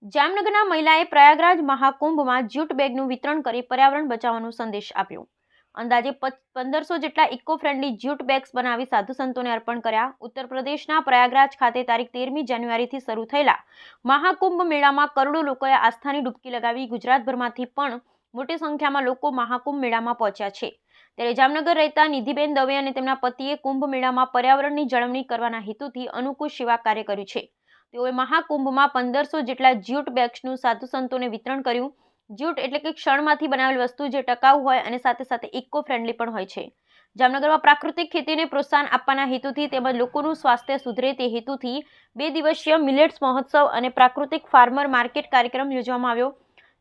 જામનગરના મહિલાએ પ્રયાગરાજ મહાકુંભમાં જ્યુટ બેગનું વિતરણ કરી પર્યાવરણ બચાવવાનો સંદેશ આપ્યો। અંદાજે 1500 જેટલા ઇકો ફ્રેન્ડલી જ્યુટ બેગ્સ બનાવી સાધુ સંતોને અર્પણ કર્યા। ઉત્તર પ્રદેશના પ્રયાગરાજ ખાતે તારીખ 13મી જાન્યુઆરીથી શરૂ થયેલા મહાકુંભ મેળામાં કરોડો લોકોએ આસ્થાની ડૂબકી લગાવી। ગુજરાતભરમાંથી પણ મોટી સંખ્યામાં લોકો મહાકુંભ મેળામાં પહોંચ્યા છે। ત્યારે જામનગર રહેતા નિધિબેન દવે અને તેમના પતિએ કુંભ મેળામાં પર્યાવરણની જાળવણી કરવાના હેતુથી અનુકૂળ સેવા કાર્ય કર્યું છે। તેઓએ મહાકુંભમાં 1500 જેટલા જ્યુટ બેગ્સનું સાધુ સંતોને વિતરણ કર્યું। જ્યુટ એટલે કે ક્ષણમાંથી બનાવેલ વસ્તુ જે ટકાઉ હોય અને સાથે સાથે ઇકો ફ્રેન્ડલી પણ હોય છે। જામનગરમાં પ્રાકૃતિક ખેતીને પ્રોત્સાહન આપવાના હેતુથી તેમજ લોકોનું સ્વાસ્થ્ય સુધરે તે હેતુથી 2 દિવસીય મિલેટ્સ મહોત્સવ અને પ્રાકૃતિક ફાર્મર માર્કેટ કાર્યક્રમ યોજવામાં આવ્યો,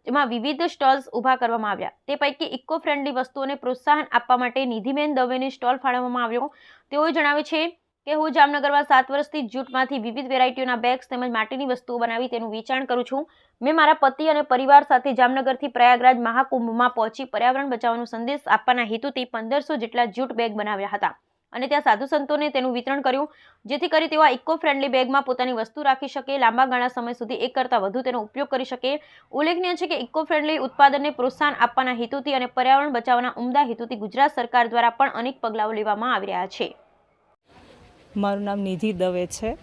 જેમાં વિવિધ સ્ટોલ્સ ઊભા કરવામાં આવ્યા। તે પૈકી ઇકો ફ્રેન્ડલી વસ્તુઓને પ્રોત્સાહન આપવા માટે નિધિબેન દવેને સ્ટોલ ફાળવવામાં આવ્યો। તેઓ જણાવે છે કે હું જામનગરમાં 7 વર્ષથી જ્યુટમાંથી વિવિધ વેરાયટીઓના બેગ્સ તેમજ માટીની વસ્તુઓ બનાવી તેનું વેચાણ કરું છું। મેં મારા પતિ અને પરિવાર સાથે જામનગરથી પ્રયાગરાજ મહાકુંભમાં પહોંચી પર્યાવરણ બચાવવાનો સંદેશ આપવાના હેતુથી 1500 જેટલા જ્યુટ બેગ બનાવ્યા હતા અને ત્યાં સાધુ સંતોને તેનું વિતરણ કર્યું, જેથી કરી તેઓ ઇકો ફ્રેન્ડલી બેગમાં પોતાની વસ્તુ રાખી શકે, લાંબા ગાળા સમય સુધી એક કરતાં વધુ તેનો ઉપયોગ કરી શકે। ઉલ્લેખનીય છે કે ઇકો ફ્રેન્ડલી ઉત્પાદનને પ્રોત્સાહન આપવાના હેતુથી અને પર્યાવરણ બચાવવાના ઉમદા હેતુથી ગુજરાત સરકાર દ્વારા પણ અનેક પગલાઓ લેવામાં આવી રહ્યા છે। મારું નામ નિધિ દવે છે।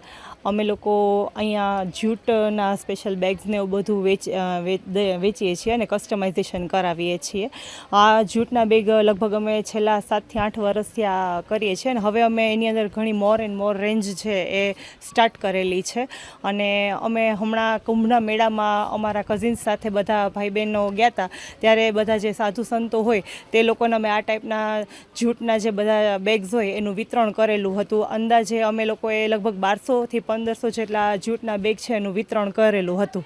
અમે લોકો અહીંયા જ્યુટના સ્પેશિયલ બેગ્સને એવું બધું વેચીએ છીએ અને કસ્ટમાઇઝેશન કરાવીએ છીએ। આ જ્યુટના બેગ લગભગ અમે છેલ્લા 7 થી 8 વર્ષથી આ કરીએ છીએ અને હવે અમે એની અંદર ઘણી મોર એન્ડ મોર રેન્જ છે એ સ્ટાર્ટ કરેલી છે। અને અમે હમણાં કુંભના મેળામાં અમારા કઝિન્સ સાથે બધા ભાઈ બહેનો ગયા હતા, ત્યારે બધા જે સાધુ સંતો હોય તે લોકોને અમે આ ટાઈપના જ્યુટના જે બધા બેગ્સ હોય એનું વિતરણ કરેલું હતું। અંદાજે અમે લોકોએ લગભગ 1200 થી 1500 જેટલા જ્યુટના બેગ છે એનું વિતરણ કરેલું હતું।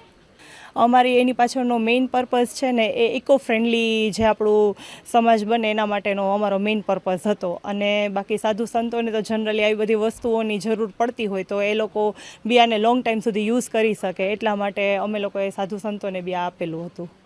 અમારી એની પાછળનો મેઇન પર્પઝ છે ને એ ઇકો ફ્રેન્ડલી જે આપણું સમાજ બને એના માટેનો અમારો મેઇન પર્પઝ હતો। અને બાકી સાધુ સંતોને તો જનરલી આવી બધી વસ્તુઓની જરૂર પડતી હોય તો એ લોકો બી આને લોંગ ટાઈમ સુધી યુઝ કરી શકે, એટલા માટે અમે લોકોએ સાધુ સંતોને બી આ આપેલું હતું।